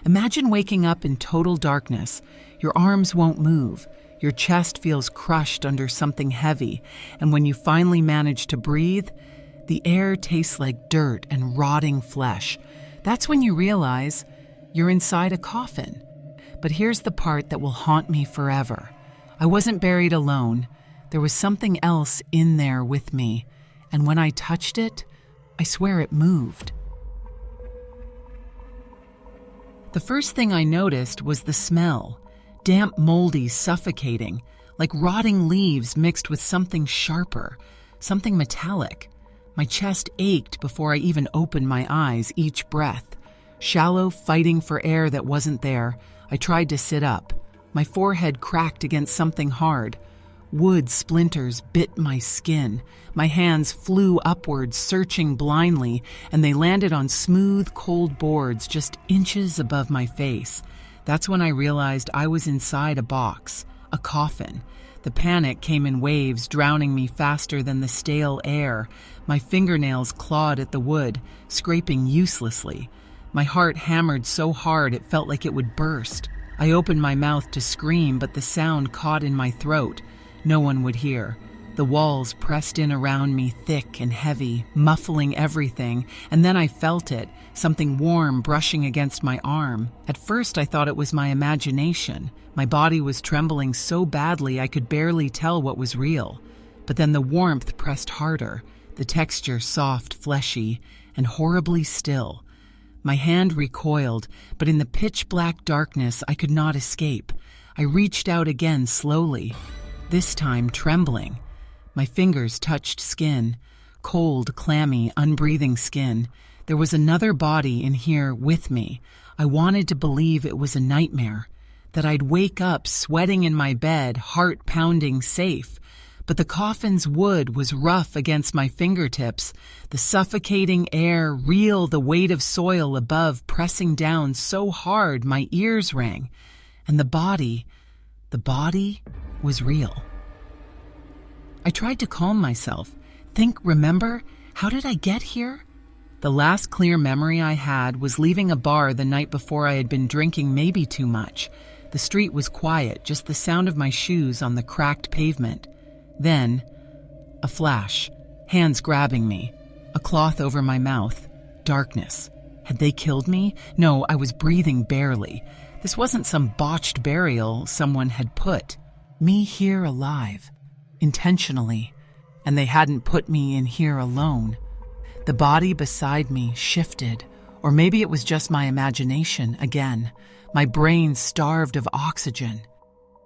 Imagine waking up in total darkness. Your arms won't move. Your chest feels crushed under something heavy, and when you finally manage to breathe, the air tastes like dirt and rotting flesh. That's when you realize you're inside a coffin. But here's the part that will haunt me forever. I wasn't buried alone. There was something else in there with me, and when I touched it, I swear it moved. The first thing I noticed was the smell. Damp, moldy, suffocating, like rotting leaves mixed with something sharper, something metallic. My chest ached before I even opened my eyes each breath. Shallow, fighting for air that wasn't there, I tried to sit up. My forehead cracked against something hard. Wood splinters bit my skin. My hands flew upwards, searching blindly, and they landed on smooth, cold boards just inches above my face. That's when I realized I was inside a box, a coffin. The panic came in waves, drowning me faster than the stale air. My fingernails clawed at the wood, scraping uselessly. My heart hammered so hard it felt like it would burst. I opened my mouth to scream, but the sound caught in my throat. No one would hear. The walls pressed in around me thick and heavy, muffling everything, and then I felt it, something warm brushing against my arm. At first I thought it was my imagination. My body was trembling so badly I could barely tell what was real. But then the warmth pressed harder, the texture soft, fleshy, and horribly still. My hand recoiled, but in the pitch-black darkness I could not escape. I reached out again slowly, this time trembling. My fingers touched skin, cold, clammy, unbreathing skin. There was another body in here with me. I wanted to believe it was a nightmare, that I'd wake up sweating in my bed, heart pounding safe. But the coffin's wood was rough against my fingertips, the suffocating air real, the weight of soil above pressing down so hard my ears rang. And the body was real. I tried to calm myself. Remember, how did I get here? The last clear memory I had was leaving a bar the night before I had been drinking maybe too much. The street was quiet, just the sound of my shoes on the cracked pavement. Then, a flash, hands grabbing me, a cloth over my mouth, darkness. Had they killed me? No, I was breathing barely. This wasn't some botched burial someone had put me here alive, intentionally, and they hadn't put me in here alone. The body beside me shifted, or maybe it was just my imagination again, my brain starved of oxygen.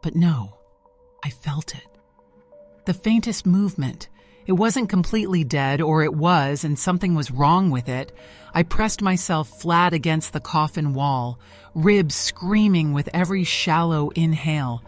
But no, I felt it. The faintest movement. It wasn't completely dead, or it was, and something was wrong with it. I pressed myself flat against the coffin wall, ribs screaming with every shallow inhale.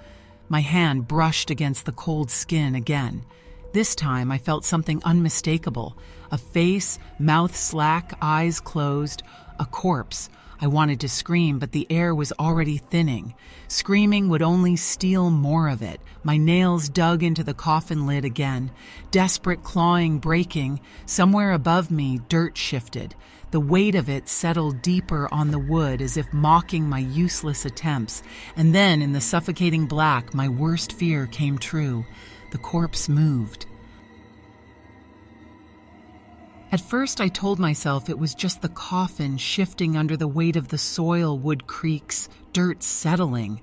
My hand brushed against the cold skin again. This time I felt something unmistakable. A face, mouth slack, eyes closed, a corpse. I wanted to scream, but the air was already thinning. Screaming would only steal more of it. My nails dug into the coffin lid again. Desperate clawing, breaking. Somewhere above me, dirt shifted. The weight of it settled deeper on the wood as if mocking my useless attempts. And then, in the suffocating black, my worst fear came true. The corpse moved. At first I told myself it was just the coffin shifting under the weight of the soil, wood creaks, dirt settling.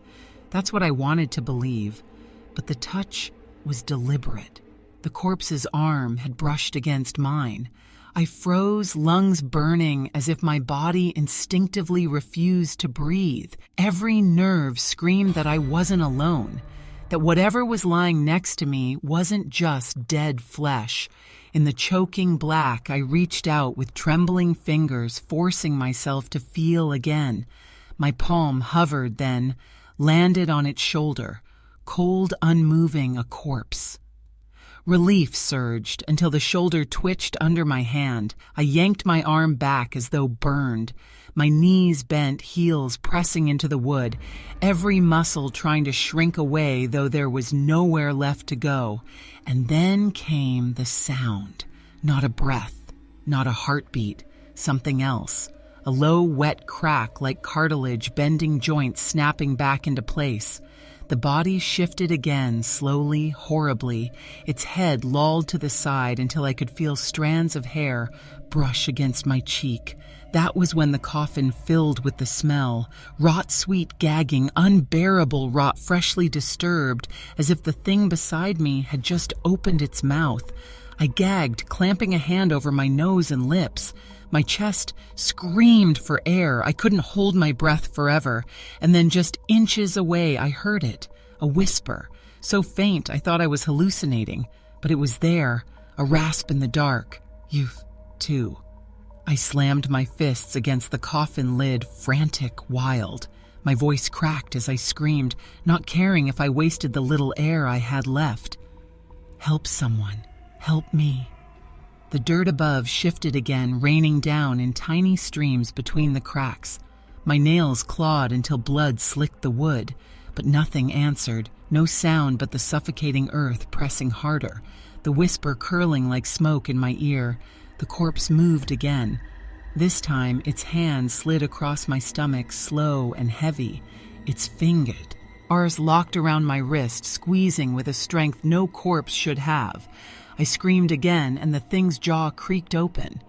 That's what I wanted to believe. But the touch was deliberate. The corpse's arm had brushed against mine. I froze, lungs burning, as if my body instinctively refused to breathe. Every nerve screamed that I wasn't alone, that whatever was lying next to me wasn't just dead flesh. In the choking black, I reached out with trembling fingers, forcing myself to feel again. My palm hovered, then landed on its shoulder, cold, unmoving, a corpse. Relief surged until the shoulder twitched under my hand. I yanked my arm back as though burned. My knees bent, heels pressing into the wood, every muscle trying to shrink away, though there was nowhere left to go. And then came the sound. Not a breath, not a heartbeat, something else. A low, wet crack like cartilage bending joints snapping back into place. The body shifted again, slowly, horribly, its head lolled to the side until I could feel strands of hair brush against my cheek. That was when the coffin filled with the smell, rot sweet gagging, unbearable rot freshly disturbed, as if the thing beside me had just opened its mouth. I gagged, clamping a hand over my nose and lips. My chest screamed for air. I couldn't hold my breath forever. And then just inches away, I heard it, a whisper, so faint I thought I was hallucinating. But it was there, a rasp in the dark. You, too. I slammed my fists against the coffin lid, frantic, wild. My voice cracked as I screamed, not caring if I wasted the little air I had left. Help someone. Help me. The dirt above shifted again, raining down in tiny streams between the cracks. My nails clawed until blood slicked the wood, but nothing answered, no sound but the suffocating earth pressing harder, the whisper curling like smoke in my ear. The corpse moved again. This time, its hand slid across my stomach, slow and heavy. Its fingers locked around my wrist, squeezing with a strength no corpse should have. I screamed again, and the thing's jaw creaked open.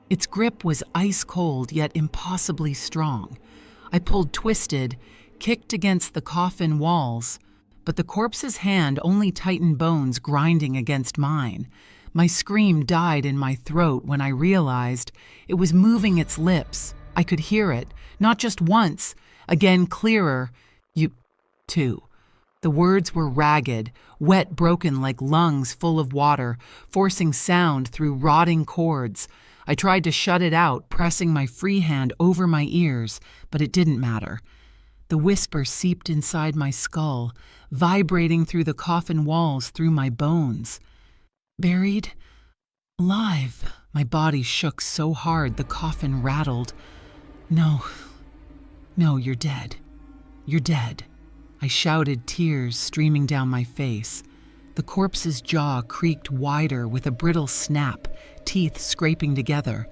Its grip was ice-cold, yet impossibly strong. I pulled twisted, kicked against the coffin walls, but the corpse's hand only tightened bones grinding against mine. My scream died in my throat when I realized it was moving its lips. I could hear it, not just once, again clearer. You, too. The words were ragged, wet, broken like lungs full of water, forcing sound through rotting cords. I tried to shut it out, pressing my free hand over my ears, but it didn't matter. The whisper seeped inside my skull, vibrating through the coffin walls, through my bones. Buried? Alive. My body shook so hard the coffin rattled. No, you're dead. You're dead. I shouted, tears streaming down my face. The corpse's jaw creaked wider with a brittle snap, teeth scraping together.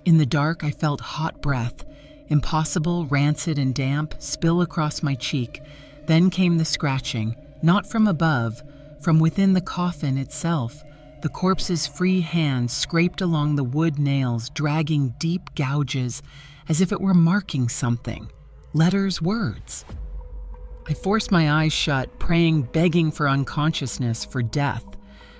In the dark, I felt hot breath, impossible, rancid and damp, spill across my cheek. Then came the scratching, not from above, from within the coffin itself. The corpse's free hand scraped along the wood nails, dragging deep gouges, as if it were marking something. Letters, words. I forced my eyes shut, praying, begging for unconsciousness, for death,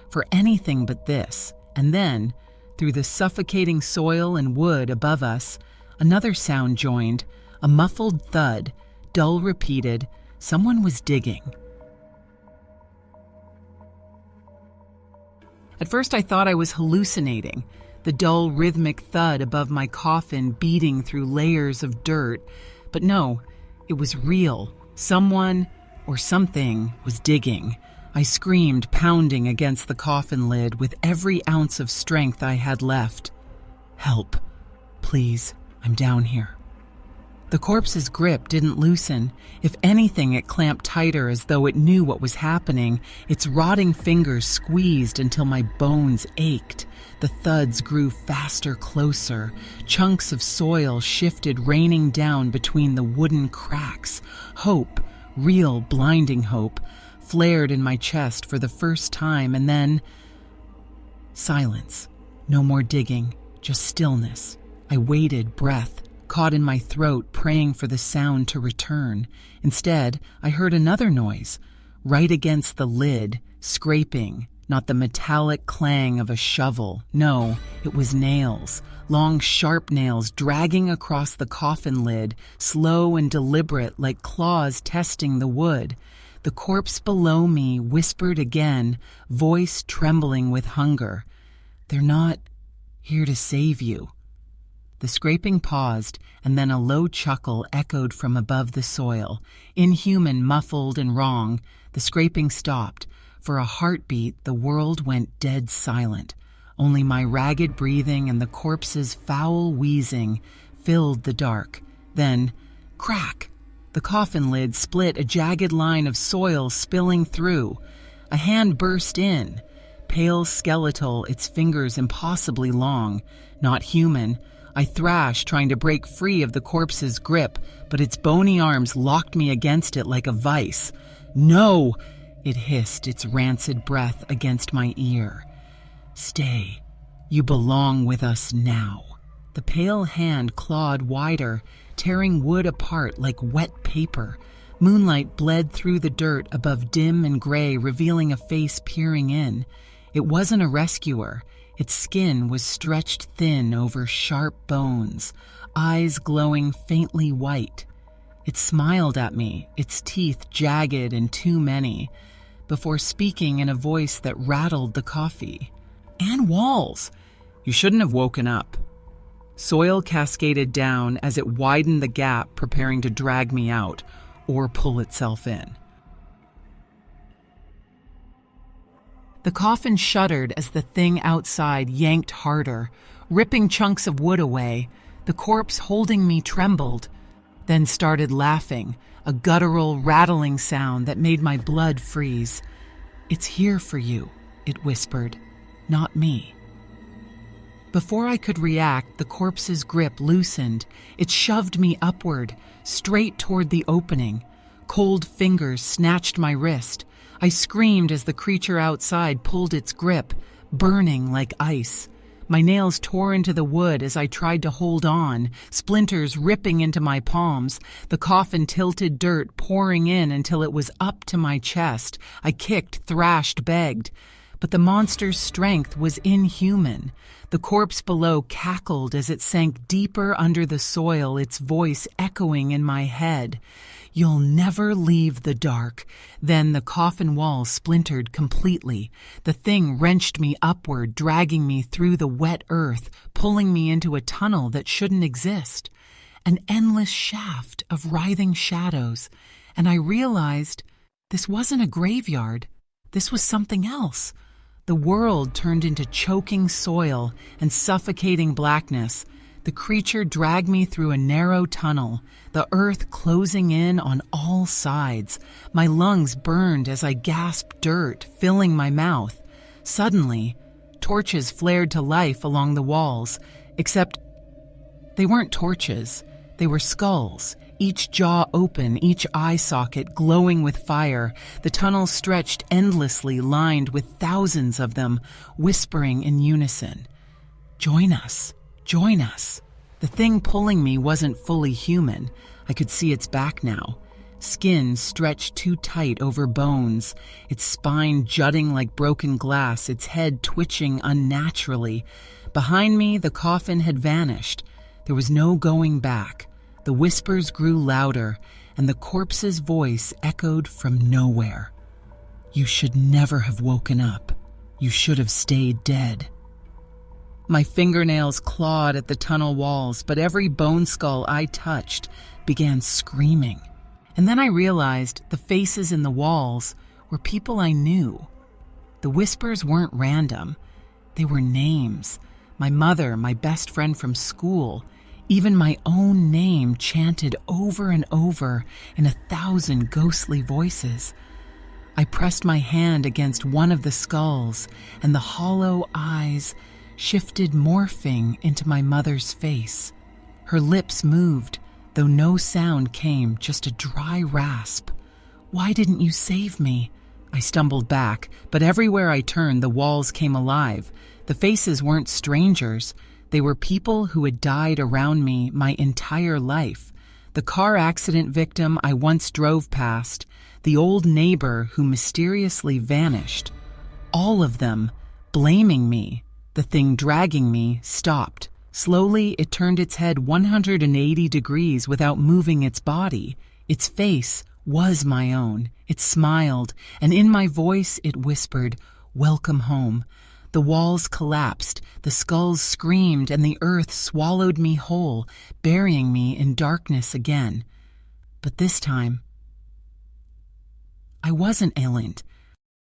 for anything but this. And then, through the suffocating soil and wood above us, another sound joined, a muffled thud, dull repeated. Someone was digging. At first I thought I was hallucinating, the dull rhythmic thud above my coffin beating through layers of dirt. But no, it was real. Someone or something was digging. I screamed, pounding against the coffin lid with every ounce of strength I had left. Help. Please, I'm down here. The corpse's grip didn't loosen. If anything, it clamped tighter as though it knew what was happening. Its rotting fingers squeezed until my bones ached. The thuds grew faster, closer. Chunks of soil shifted, raining down between the wooden cracks. Hope, real blinding hope, flared in my chest for the first time, and then silence. No more digging, just stillness. I waited, breath caught in my throat, praying for the sound to return. Instead, I heard another noise, right against the lid, scraping, not the metallic clang of a shovel. No, it was nails, long sharp nails dragging across the coffin lid, slow and deliberate like claws testing the wood. The corpse below me whispered again, voice trembling with hunger. They're not here to save you. The scraping paused, and then a low chuckle echoed from above the soil. Inhuman, muffled, and wrong, the scraping stopped. For a heartbeat, the world went dead silent. Only my ragged breathing and the corpse's foul wheezing filled the dark. Then, crack! The coffin lid split, a jagged line of soil spilling through. A hand burst in. Pale skeletal, its fingers impossibly long. Not human. I thrashed, trying to break free of the corpse's grip, but its bony arms locked me against it like a vice. "No!" It hissed, its rancid breath against my ear. "Stay. You belong with us now." The pale hand clawed wider, tearing wood apart like wet paper. Moonlight bled through the dirt above dim and gray, revealing a face peering in. It wasn't a rescuer. Its skin was stretched thin over sharp bones, eyes glowing faintly white. It smiled at me, its teeth jagged and too many, before speaking in a voice that rattled the coffee. "And walls! You shouldn't have woken up." Soil cascaded down as it widened the gap, preparing to drag me out or pull itself in. The coffin shuddered as the thing outside yanked harder, ripping chunks of wood away. The corpse holding me trembled, then started laughing, a guttural, rattling sound that made my blood freeze. "It's here for you," it whispered, "not me." Before I could react, the corpse's grip loosened. It shoved me upward, straight toward the opening. Cold fingers snatched my wrist. I screamed as the creature outside pulled its grip, burning like ice. My nails tore into the wood as I tried to hold on, splinters ripping into my palms. The coffin tilted dirt, pouring in until it was up to my chest. I kicked, thrashed, begged. But the monster's strength was inhuman. The corpse below cackled as it sank deeper under the soil, its voice echoing in my head. "You'll never leave the dark." Then the coffin wall splintered completely. The thing wrenched me upward, dragging me through the wet earth, pulling me into a tunnel that shouldn't exist. An endless shaft of writhing shadows. And I realized this wasn't a graveyard. This was something else. The world turned into choking soil and suffocating blackness. The creature dragged me through a narrow tunnel, the earth closing in on all sides. My lungs burned as I gasped dirt, filling my mouth. Suddenly, torches flared to life along the walls, except they weren't torches. They were skulls, each jaw open, each eye socket glowing with fire. The tunnel stretched endlessly, lined with thousands of them, whispering in unison, "Join us. Join us." The thing pulling me wasn't fully human. I could see its back now. Skin stretched too tight over bones, its spine jutting like broken glass, its head twitching unnaturally. Behind me, the coffin had vanished. There was no going back. The whispers grew louder, and the corpse's voice echoed from nowhere. "You should never have woken up. You should have stayed dead." My fingernails clawed at the tunnel walls, but every bone skull I touched began screaming. And then I realized the faces in the walls were people I knew. The whispers weren't random. They were names. My mother, my best friend from school, even my own name chanted over and over in 1,000 ghostly voices. I pressed my hand against one of the skulls, and the hollow eyes shifted, morphing into my mother's face. Her lips moved, though no sound came, just a dry rasp. "Why didn't you save me?" I stumbled back, but everywhere I turned, the walls came alive. The faces weren't strangers. They were people who had died around me my entire life. The car accident victim I once drove past, the old neighbor who mysteriously vanished. All of them blaming me. The thing dragging me stopped. Slowly, it turned its head 180 degrees without moving its body. Its face was my own. It smiled, and in my voice it whispered, "Welcome home." The walls collapsed, the skulls screamed, and the earth swallowed me whole, burying me in darkness again. But this time, I wasn't Elend.